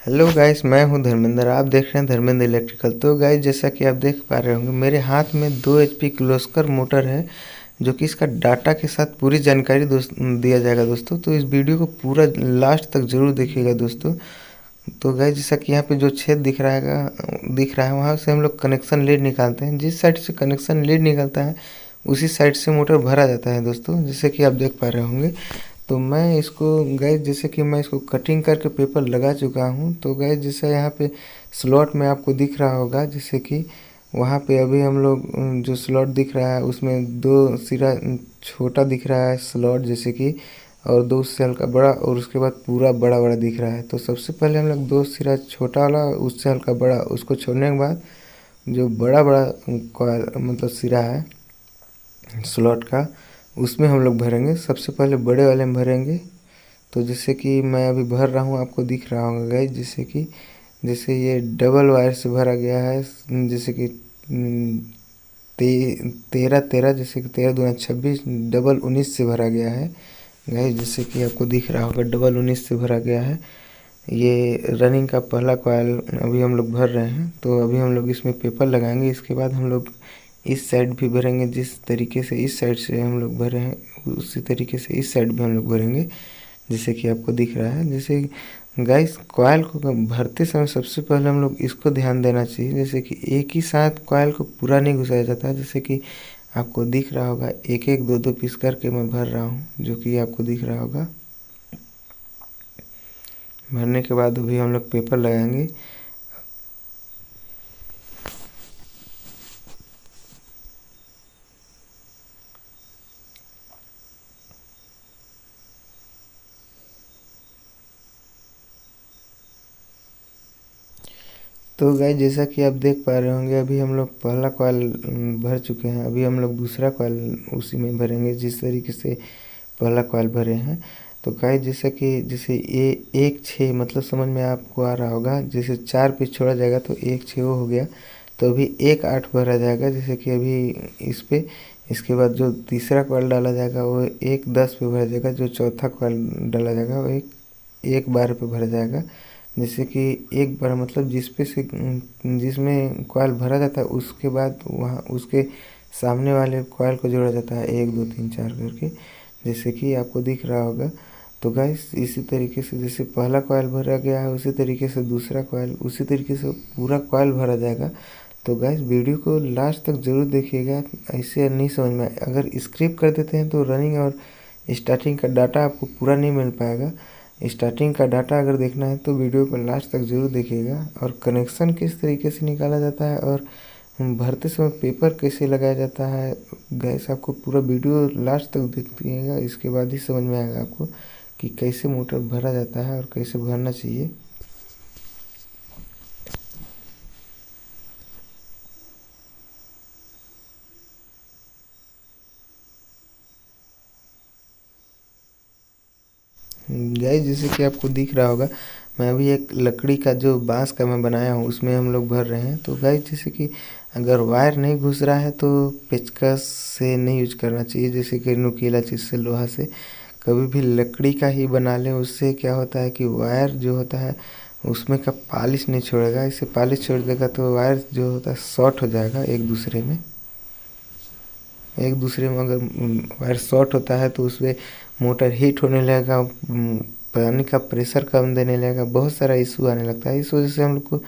Hello guys, मैं हूं धर्मेंद्र। आप देख रहे हैं धर्मेंद्र इलेक्ट्रिकल। तो गाइस, जैसा कि आप देख पा रहे होंगे, मेरे हाथ में 2 एचपी किर्लोस्कर मोटर है, जो कि इसका डाटा के साथ पूरी जानकारी दिया जाएगा दोस्तों। तो इस वीडियो को पूरा लास्ट तक जरूर देखिएगा दोस्तों। तो गाइस, जैसा कि यहाँ पे जो छेद दिख रहा है वहाँ से हम लोग कनेक्शन लीड निकालते हैं। जिस साइड से कनेक्शन लीड निकलता है उसी साइड से मोटर भरा जाता है दोस्तों, जैसे कि आप देख पा रहे होंगे। तो मैं इसको गाइस, जैसे कि मैं इसको कटिंग करके पेपर लगा चुका हूँ। तो गाइस, जैसे यहाँ पे स्लॉट में आपको दिख रहा होगा, जैसे कि वहाँ पे अभी हम लोग जो स्लॉट दिख रहा है उसमें 2 सिरा छोटा दिख रहा है स्लॉट, जैसे कि, और 2 उससे हल्का बड़ा, और उसके बाद पूरा बड़ा बड़ा दिख रहा है। तो सबसे पहले हम लोग 2 सिरा छोटा वाला उससे हल्का बड़ा उसको छोड़ने के बाद जो बड़ा बड़ा कॉइल मतलब सिरा है स्लॉट का, उसमें हम लोग भरेंगे। सबसे पहले बड़े वाले में भरेंगे। तो जैसे कि मैं अभी भर रहा हूँ, आपको दिख रहा होगा गाइस, जैसे ये डबल वायर से भरा गया है। जैसे कि 13 जैसे कि 13 दूना 26, डबल 19 से भरा गया है गाइस। जैसे कि आपको दिख रहा होगा डबल 19 से भरा गया है। ये रनिंग का पहला कॉइल अभी हम लोग भर रहे हैं। तो अभी हम लोग इसमें पेपर लगाएंगे। इसके बाद हम लोग इस साइड भी भरेंगे। जिस तरीके से इस साइड से हम लोग भरे हैं उसी तरीके से इस साइड भी हम लोग भरेंगे, जैसे कि आपको दिख रहा है। जैसे गाइस, कॉइल को भरते समय सबसे पहले हम लोग इसको ध्यान देना चाहिए, जैसे कि एक ही साथ कॉइल को पूरा नहीं घुसाया जाता है। जैसे कि आपको दिख रहा होगा, एक एक दो दो पीस करके मैं भर रहा हूँ, जो कि आपको दिख रहा होगा। भरने के बाद अभी हम लोग पेपर लगाएंगे। तो गाइस, जैसा कि आप देख पा रहे होंगे, अभी हम लोग पहला कॉइल भर चुके हैं। अभी हम लोग दूसरा कॉइल उसी में भरेंगे जिस तरीके से पहला कॉइल भरे हैं। तो गाइस, जैसा कि जैसे ये 1 6 मतलब समझ में आपको आ रहा होगा, जैसे 4 पीस छोड़ा जाएगा तो 1 6 वो हो गया। तो अभी 1 8 भरा जाएगा, जैसे कि अभी इस पे। इसके बाद जो तीसरा कॉइल डाला जाएगा वो 1 10 पे भरा जाएगा। जो चौथा कॉइल डाला जाएगा वो 1 12 पे भरा जाएगा। जैसे कि एक बार मतलब जिसमें कॉइल भरा जाता है उसके बाद वहाँ उसके सामने वाले कॉइल को जोड़ा जाता है 1 2 3 4 करके, जैसे कि आपको दिख रहा होगा। तो गाइस, इसी तरीके से जैसे पहला कॉइल भरा गया है उसी तरीके से दूसरा कॉइल, उसी तरीके से पूरा कॉइल भरा जाएगा। तो गाइस, वीडियो को लास्ट तक ज़रूर देखिएगा। ऐसे नहीं समझ में अगर स्किप कर देते हैं तो रनिंग और स्टार्टिंग का डाटा आपको पूरा नहीं मिल पाएगा। स्टार्टिंग का डाटा अगर देखना है तो वीडियो को लास्ट तक ज़रूर देखिएगा। और कनेक्शन किस तरीके से निकाला जाता है और भरते समय पेपर कैसे लगाया जाता है, गैस आपको पूरा वीडियो लास्ट तक देखिएगा। इसके बाद ही समझ में आएगा आपको कि कैसे मोटर भरा जाता है और कैसे भरना चाहिए। गाइस, जैसे कि आपको दिख रहा होगा, मैं अभी एक लकड़ी का जो बांस का मैं बनाया हूँ उसमें हम लोग भर रहे हैं। तो गाइस, जैसे कि अगर वायर नहीं घुस रहा है तो पेचकस से नहीं यूज करना चाहिए, जैसे कि नुकीला चीज़ से, लोहा से। कभी भी लकड़ी का ही बना लें। उससे क्या होता है कि वायर जो होता है उसमें का पॉलिश नहीं छोड़ेगा। इससे पॉलिश छोड़ देगा तो वायर जो होता है शॉर्ट हो जाएगा एक दूसरे में अगर वायर शॉर्ट होता है तो उसमें मोटर हीट होने लगेगा, पानी का प्रेशर कम देने लगेगा, बहुत सारा इशू आने लगता है। इस वजह से हम लोग को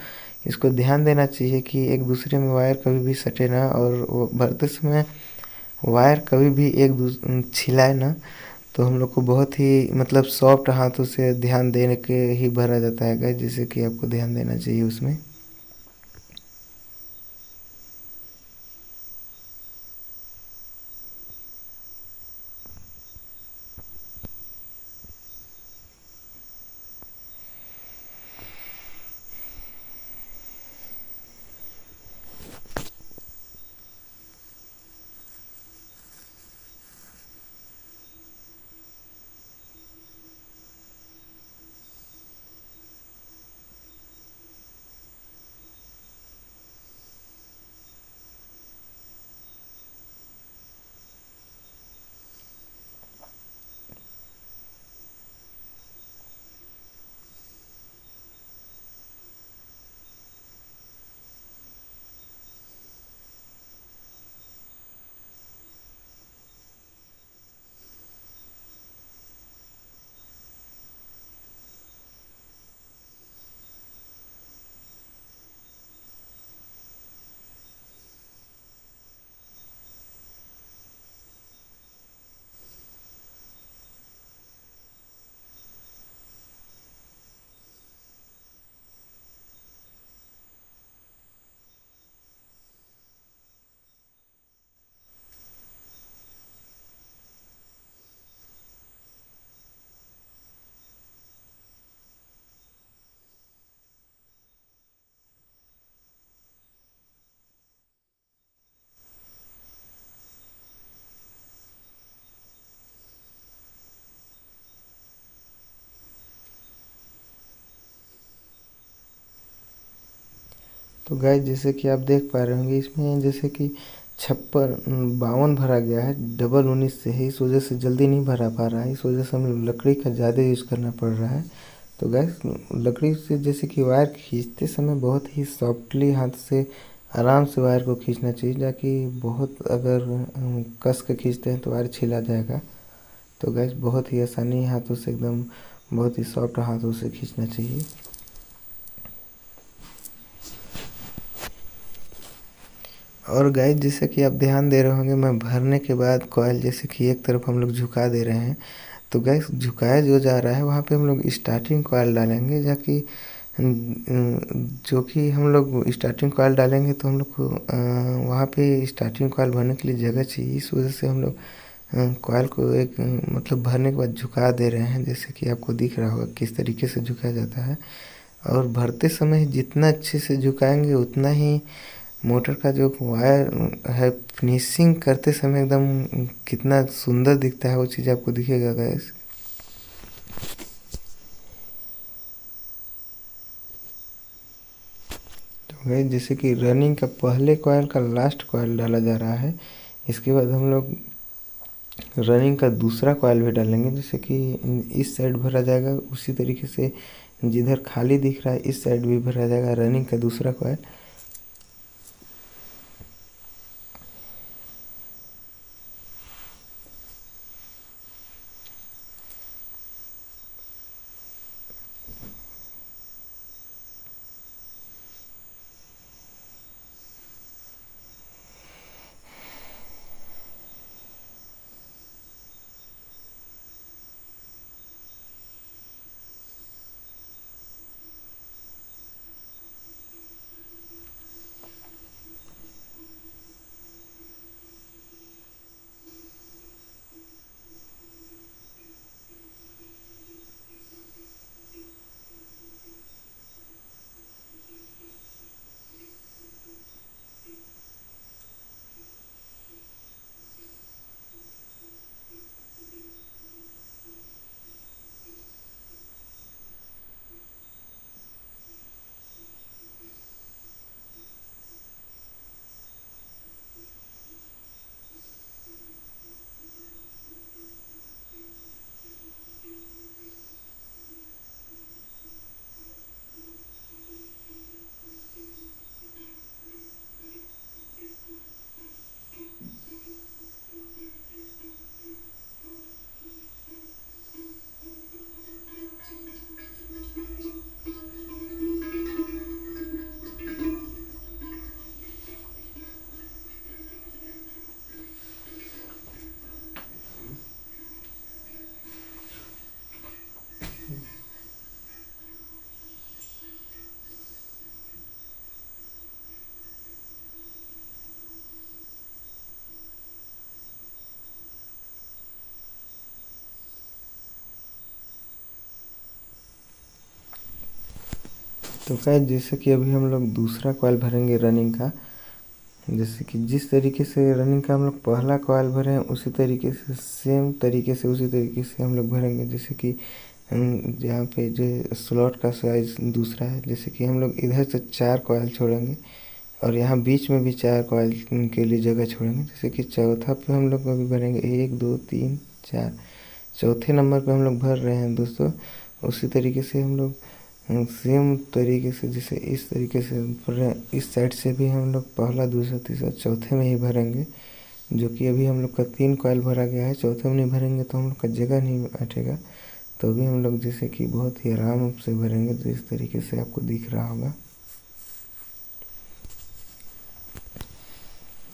इसको ध्यान देना चाहिए कि एक दूसरे में वायर कभी भी सटे ना, और वो भरते समय वायर कभी भी छिलाए ना। तो हम लोग को बहुत ही मतलब सॉफ्ट हाथों से ध्यान देने के ही भरा जाता है गाइस, जैसे कि आपको ध्यान देना चाहिए उसमें। तो गाइस जैसे कि आप देख पा रहे होंगे इसमें जैसे कि 52 भरा गया है, डबल 19 से है, इस वजह से जल्दी नहीं भरा पा रहा है, इस वजह से हम लोग लकड़ी का ज़्यादा यूज़ करना पड़ रहा है। तो गैस लकड़ी से जैसे कि वायर खींचते समय बहुत ही सॉफ्टली हाथ से आराम से वायर को खींचना चाहिए, ताकि बहुत अगर कस के खींचते हैं तो वायर छिला जाएगा। तो गैस बहुत ही आसानी हाथों से एकदम बहुत ही सॉफ्ट हाथों से खींचना चाहिए। और गाइस जैसे कि आप ध्यान दे रहे होंगे मैं भरने के बाद कॉइल जैसे कि एक तरफ हम लोग झुका दे रहे हैं, तो गैस झुकाया जो जा रहा है वहाँ पे हम लोग स्टार्टिंग कॉइल डालेंगे, जाकि जो कि हम लोग स्टार्टिंग कॉइल डालेंगे तो हम लोग को वहाँ पे स्टार्टिंग कॉइल भरने के लिए जगह चाहिए। इस वजह से हम लोग कॉइल को एक मतलब भरने के बाद झुका दे रहे हैं, जैसे कि आपको दिख रहा होगा किस तरीके से झुकाया जाता है। और भरते समय जितना अच्छे से झुकाएंगे उतना ही मोटर का जो वायर है फिनिशिंग करते समय एकदम कितना सुंदर दिखता है वो चीज़ आपको दिखेगा गैस। तो गैस जैसे कि रनिंग का पहले कॉइल का लास्ट कॉइल डाला जा रहा है, इसके बाद हम लोग रनिंग का दूसरा कॉइल भी डालेंगे, जैसे कि इस साइड भरा जाएगा उसी तरीके से जिधर खाली दिख रहा है इस साइड भी भरा जाएगा रनिंग का दूसरा कॉइल। तो गाइस जैसे कि अभी हम लोग दूसरा कॉइल भरेंगे रनिंग का, जैसे कि जिस तरीके से रनिंग का हम लोग पहला कॉइल भरे हैं उसी तरीके से सेम तरीके से उसी तरीके से हम लोग भरेंगे। जैसे कि जहाँ पे जो स्लॉट का साइज दूसरा है, जैसे कि हम लोग इधर से 4 कॉइल छोड़ेंगे और यहाँ बीच में भी 4 कॉइल के लिए जगह छोड़ेंगे। जैसे कि चौथा पे हम लोग अभी भरेंगे 1 2 3 4, चौथे नंबर पे हम लोग भर रहे हैं दोस्तों। उसी तरीके से हम लोग सेम तरीके से जैसे इस तरीके से भर रहे हैं, इस साइड से भी हम लोग पहला दूसरा तीसरा चौथे में ही भरेंगे। जो कि अभी हम लोग का 3 कॉइल भरा गया है, चौथे में नहीं भरेंगे तो हम लोग का जगह नहीं अटेगा। तो भी हम लोग जैसे कि बहुत ही आराम से भरेंगे, तो इस तरीके से आपको दिख रहा होगा।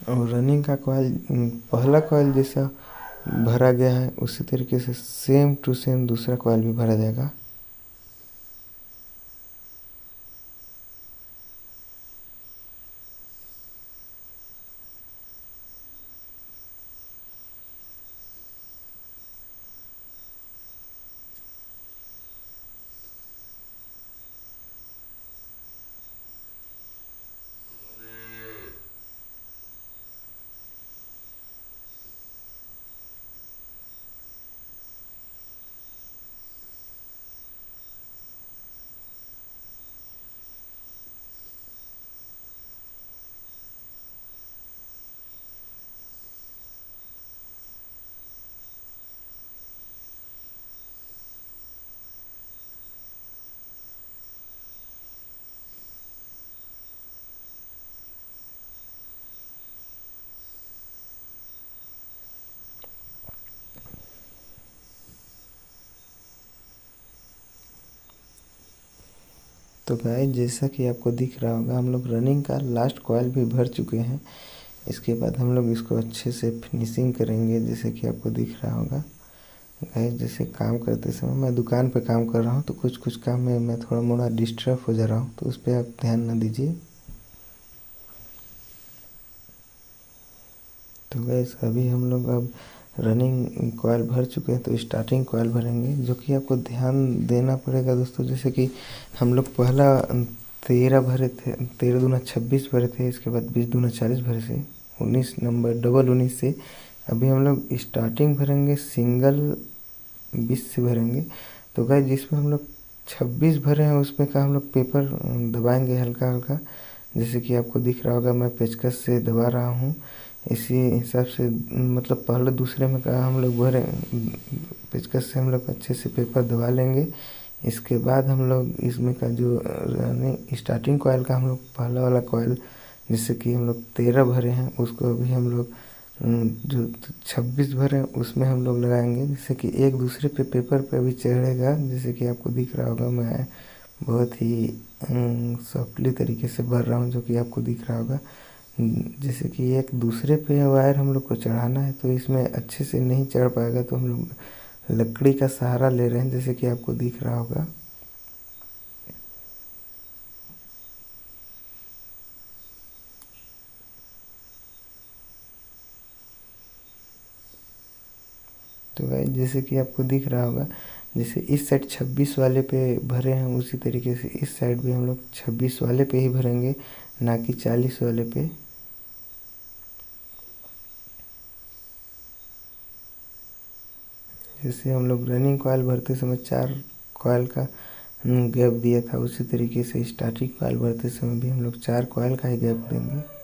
और रनिंग का कॉइल पहला कॉइल जैसा भरा गया है उसी तरीके से सेम टू सेम दूसरा कॉइल भी भरा जाएगा। तो गाइस जैसा कि आपको दिख रहा होगा हम लोग रनिंग का लास्ट कॉइल भी भर चुके हैं। इसके बाद हम लोग इसको अच्छे से फिनिशिंग करेंगे जैसे कि आपको दिख रहा होगा। गाइस जैसे काम करते समय मैं दुकान पे काम कर रहा हूँ तो कुछ कुछ काम में मैं थोड़ा मोड़ा डिस्टर्ब हो जा रहा हूँ, तो उस पर आप ध्यान ना दीजिए। तो गाइस अभी हम लोग अब रनिंग कॉइल भर चुके हैं तो स्टार्टिंग कॉइल भरेंगे, जो कि आपको ध्यान देना पड़ेगा दोस्तों। जैसे कि हम लोग पहला 13 भरे थे, 13 दूना 26 भरे थे, इसके बाद 20 दूना 40 भरे थे, 19 नंबर डबल 19 से। अभी हम लोग स्टार्टिंग भरेंगे सिंगल 20 से भरेंगे। तो गाइस जिसमें हम लोग 26 भरे हैं उसमें का हम लोग पेपर दबाएंगे हल्का हल्का, जैसे कि आपको दिख रहा होगा मैं पेचकस से दबा रहा हूँ। इसी हिसाब से मतलब पहले दूसरे में का हम लोग भरे पेचकस से हम लोग अच्छे से पेपर दबा लेंगे। इसके बाद हम लोग इसमें का जो स्टार्टिंग कॉइल का हम लोग पहला वाला कॉइल जैसे कि हम लोग 13 भरे हैं उसको अभी हम लोग जो 26 भरे हैं उसमें हम लोग लगाएंगे, जैसे कि एक दूसरे पे पेपर पे अभी चढ़ेगा। जैसे कि आपको दिख रहा होगा मैं बहुत ही सॉफ्टली तरीके से भर रहा हूँ, जो कि आपको दिख रहा होगा। जैसे कि एक दूसरे पे वायर हम लोग को चढ़ाना है तो इसमें अच्छे से नहीं चढ़ पाएगा, तो हम लोग लकड़ी का सहारा ले रहे हैं जैसे कि आपको दिख रहा होगा। तो गाइस जैसे कि आपको दिख रहा होगा, जैसे इस साइड 26 वाले पे भरे हैं उसी तरीके से इस साइड भी हम लोग 26 वाले पे ही भरेंगे, ना कि 40 वाले पे। जैसे हम लोग रनिंग कॉइल भरते समय 4 कॉइल का गैप दिया था, उसी तरीके से स्टार्टिंग कॉइल भरते समय भी हम लोग 4 कॉइल का ही गैप देंगे।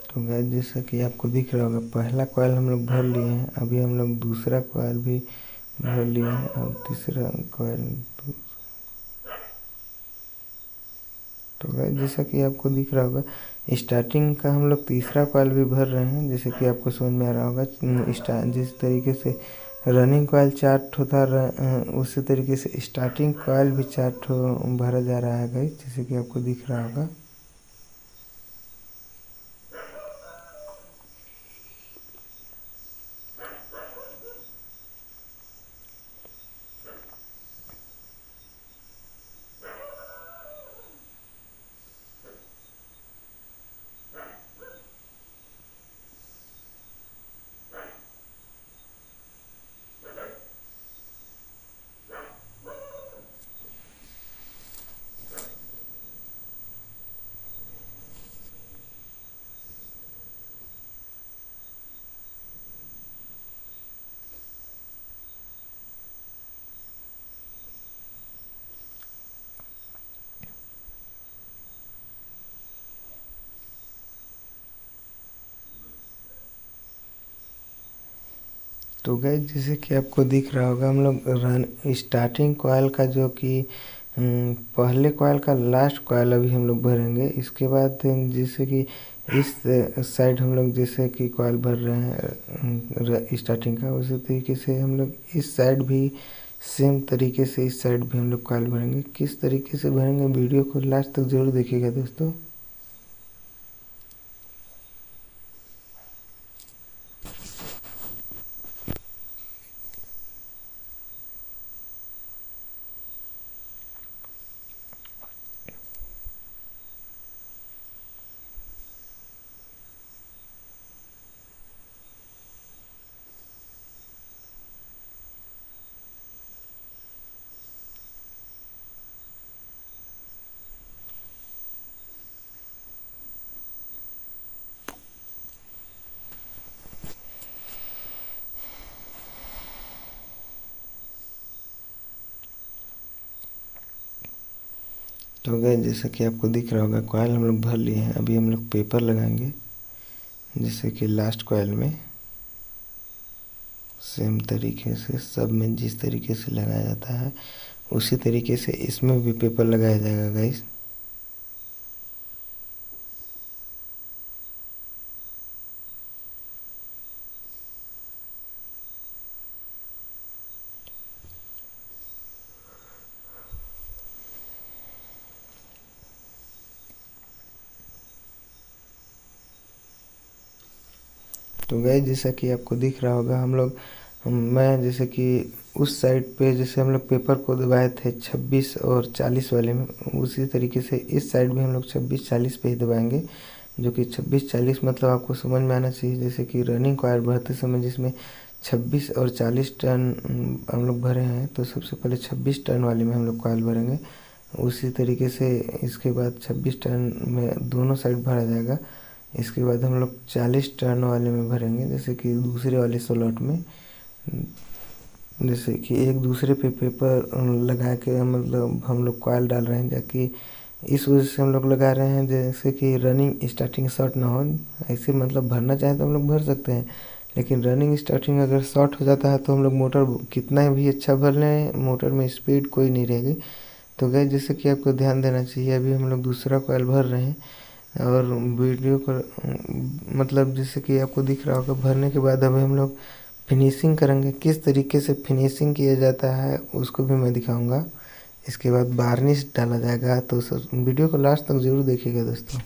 तो गाइस जैसा कि आपको दिख रहा होगा पहला कॉइल हम लोग भर लिए हैं, अभी हम लोग दूसरा कॉइल भी भर लिए हैं, अब तीसरा कॉइल। तो गाइस जैसा कि आपको दिख रहा होगा स्टार्टिंग का हम लोग तीसरा कॉइल भी भर रहे हैं, जैसे कि आपको समझ में आ रहा होगा। जिस तरीके से रनिंग कॉइल 4 ठो था उसी तरीके से स्टार्टिंग कॉइल भी 4 ठो भरा जा रहा है गाइस, जैसे कि आपको दिख रहा होगा। तो गाइस जैसे कि आपको दिख रहा होगा हम लोग रन स्टार्टिंग कॉइल का जो कि पहले कॉइल का लास्ट कॉइल अभी हम लोग भरेंगे। इसके बाद जैसे कि इस साइड हम लोग जैसे कि कॉइल भर रहे हैं स्टार्टिंग का, उसी तरीके से हम लोग इस साइड भी सेम तरीके से इस साइड भी हम लोग कॉइल भरेंगे। किस तरीके से भरेंगे वीडियो को लास्ट तक ज़रूर देखिएगा दोस्तों। तो गए जैसा कि आपको दिख रहा होगा कॉयल हम लोग भर लिए हैं। अभी हम लोग पेपर लगाएंगे, जैसे कि लास्ट कॉयल में सेम तरीके से सब में जिस तरीके से लगाया जाता है उसी तरीके से इसमें भी पेपर लगाया जाएगा गाइस। तो गाइस जैसा कि आपको दिख रहा होगा मैं जैसे कि उस साइड पे जैसे हम लोग पेपर को दबाए थे 26 और 40 वाले में, उसी तरीके से इस साइड भी हम लोग 26-40 पे ही दबाएंगे। जो कि 26-40 मतलब आपको समझ में आना चाहिए, जैसे कि रनिंग कॉइल भरते समय जिसमें 26 और 40 टर्न हम लोग भरे हैं, तो सबसे पहले 26 टर्न वाले में हम लोग कॉइल भरेंगे। उसी तरीके से इसके बाद 26 टर्न में दोनों साइड भरा जाएगा। इसके बाद हम लोग 40 टर्न वाले में भरेंगे, जैसे कि दूसरे वाले स्लॉट में, जैसे कि एक दूसरे पे पेपर लगा के मतलब हम लोग कॉइल डाल रहे हैं, ताकि इस वजह से हम लोग लगा रहे हैं जैसे कि रनिंग स्टार्टिंग शॉर्ट ना हो। ऐसे मतलब भरना चाहे तो हम लोग भर सकते हैं, लेकिन रनिंग स्टार्टिंग अगर शॉर्ट हो जाता है तो हम लोग मोटर कितना भी अच्छा भर लें, मोटर में स्पीड कोई नहीं रहेगी। तो गैस जैसे कि आपको ध्यान देना चाहिए, अभी हम लोग दूसरा कॉइल भर रहे हैं और वीडियो को मतलब जैसे कि आपको दिख रहा होगा भरने के बाद अभी हम लोग फिनिशिंग करेंगे। किस तरीके से फिनिशिंग किया जाता है उसको भी मैं दिखाऊंगा। इसके बाद वार्निश डाला जाएगा, तो सर वीडियो को लास्ट तक ज़रूर देखिएगा दोस्तों।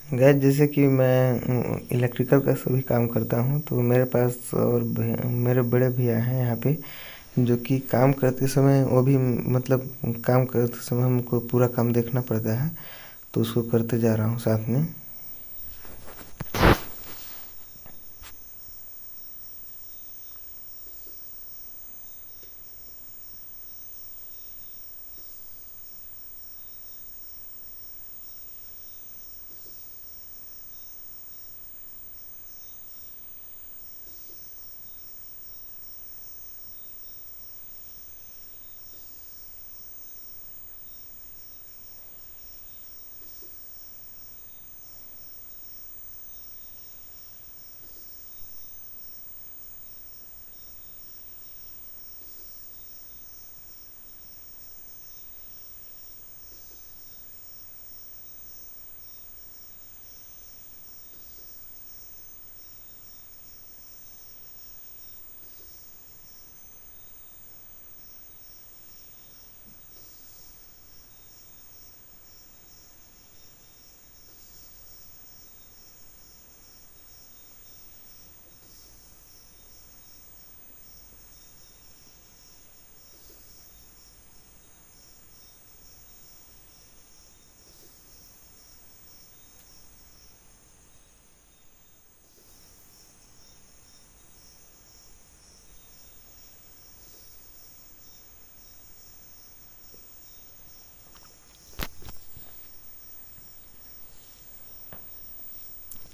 गैस जैसे कि मैं इलेक्ट्रिकल का सभी काम करता हूँ, तो मेरे पास और मेरे बड़े भैया हैं यहाँ पे, जो कि काम करते समय वो भी मतलब काम करते समय हमको पूरा काम देखना पड़ता है, तो उसको करते जा रहा हूँ साथ में।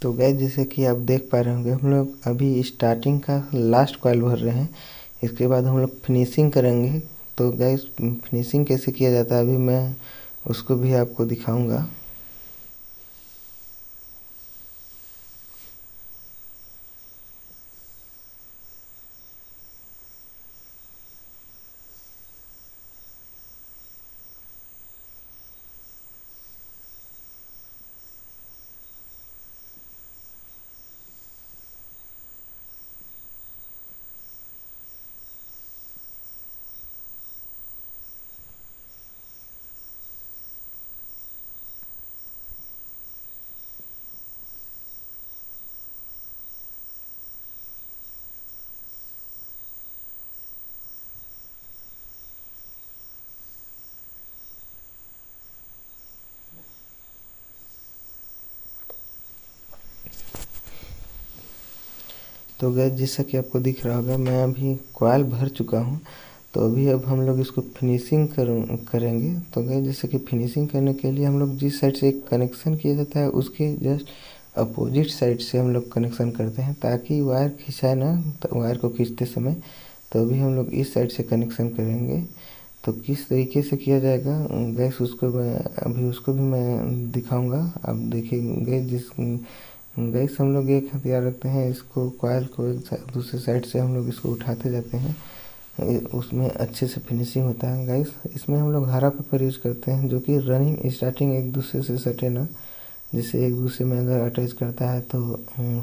तो गैस जैसे कि आप देख पा रहे होंगे, हम लोग अभी स्टार्टिंग का लास्ट कॉइल भर रहे हैं। इसके बाद हम लोग फिनिशिंग करेंगे। तो गैस फिनिशिंग कैसे किया जाता है अभी मैं उसको भी आपको दिखाऊंगा। तो गैस जैसा कि आपको दिख रहा होगा मैं अभी कॉइल भर चुका हूँ। तो अभी अब हम लोग इसको फिनिशिंग करेंगे। तो गैस जैसे कि फिनिशिंग करने के लिए हम लोग जिस साइड से कनेक्शन किया जाता है उसके जस्ट अपोजिट साइड से हम लोग कनेक्शन करते हैं, ताकि वायर खिंचाए ना, तो वायर को खींचते समय। तो अभी हम लोग इस साइड से कनेक्शन करेंगे। तो किस तरीके से किया जाएगा गैस, उसको भी मैं दिखाऊंगा। आप देखिए गैस हम लोग एक हथियार रखते हैं, इसको कॉइल को दूसरे साइड से हम लोग इसको उठाते जाते हैं, उसमें अच्छे से फिनिशिंग होता है। गैस इसमें हम लोग हरा पेपर यूज करते हैं, जो कि रनिंग स्टार्टिंग एक दूसरे से सटे ना, जिससे एक दूसरे में अगर अटैच करता है तो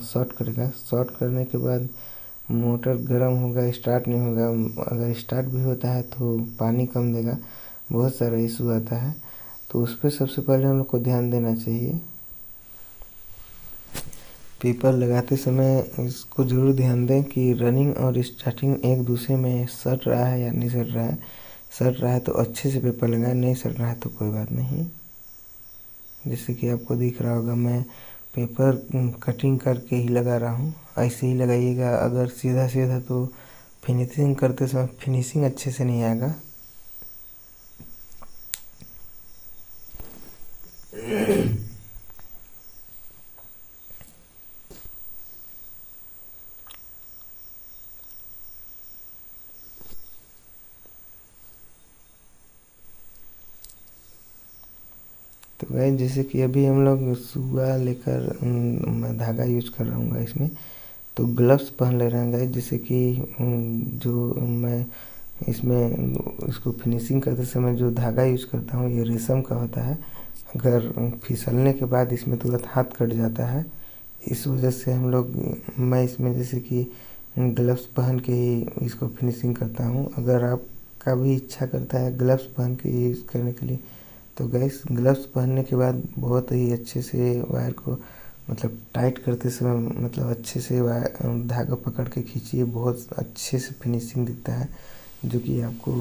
शॉर्ट करेगा। शॉर्ट करने के बाद मोटर गर्म होगा, स्टार्ट नहीं होगा। अगर स्टार्ट भी होता है तो पानी कम देगा, बहुत सारा इशू आता है। तो उस पर सबसे पहले हम लोग को ध्यान देना चाहिए। पेपर लगाते समय इसको ज़रूर ध्यान दें कि रनिंग और स्टार्टिंग एक दूसरे में सट रहा है या नहीं सट रहा है। सट रहा है तो अच्छे से पेपर लगाएं, नहीं सट रहा है तो कोई बात नहीं। जैसे कि आपको दिख रहा होगा मैं पेपर कटिंग करके ही लगा रहा हूँ, ऐसे ही लगाइएगा। अगर सीधा सीधा तो फिनिशिंग करते समय फिनिशिंग अच्छे से नहीं आएगा। तो गाइस जैसे कि अभी हम लोग सुआ लेकर मैं धागा यूज कर रहा हूँ इसमें। तो ग्लव्स पहन ले रहे हैं गाइस, जैसे कि जो मैं इसमें इसको फिनिशिंग करते समय जो धागा यूज करता हूँ ये रेशम का होता है। अगर फिसलने के बाद इसमें तुरंत हाथ कट जाता है, इस वजह से मैं इसमें जैसे कि ग्लव्स पहन के ही इसको फिनिशिंग करता हूँ। अगर आपका भी इच्छा करता है ग्लव्स पहन के यूज़ करने के लिए, तो गैस ग्लव्स पहनने के बाद बहुत ही अच्छे से वायर को मतलब टाइट करते समय मतलब अच्छे से वायर धागा पकड़ के खींचिए, बहुत अच्छे से फिनिशिंग दिखता है, जो कि आपको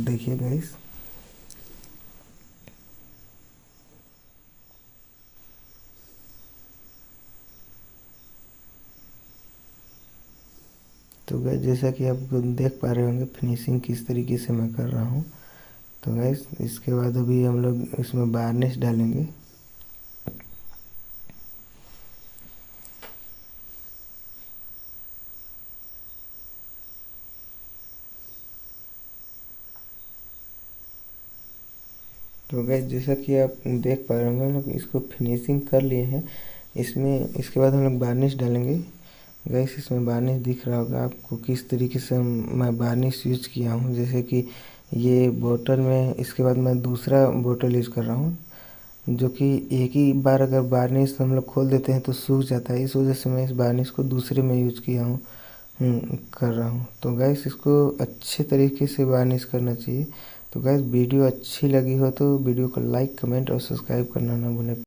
देखिए गैस। तो गैस जैसा कि आप देख पा रहे होंगे फिनिशिंग किस तरीके से मैं कर रहा हूँ। तो गैस इसके बाद अभी हम लोग इसमें वार्निश डालेंगे। तो गैस जैसा कि आप देख पा रहे होंगे हम लोग इसको फिनिशिंग कर लिए हैं। इसमें इसके बाद हम लोग वार्निश डालेंगे। गैस इसमें वार्निश दिख रहा होगा आपको किस तरीके से मैं वार्निश यूज किया हूँ। जैसे कि ये बोतल में, इसके बाद मैं दूसरा बोतल यूज़ कर रहा हूँ, जो कि एक ही बार अगर वार्निश हम लोग खोल देते हैं तो सूख जाता है। इस वजह से मैं इस वार्निश को दूसरे में यूज किया हूँ कर रहा हूँ। तो गैस इसको अच्छे तरीके से वार्निश करना चाहिए। तो गैस वीडियो अच्छी लगी हो तो वीडियो को लाइक, कमेंट और सब्सक्राइब करना ना भूलें।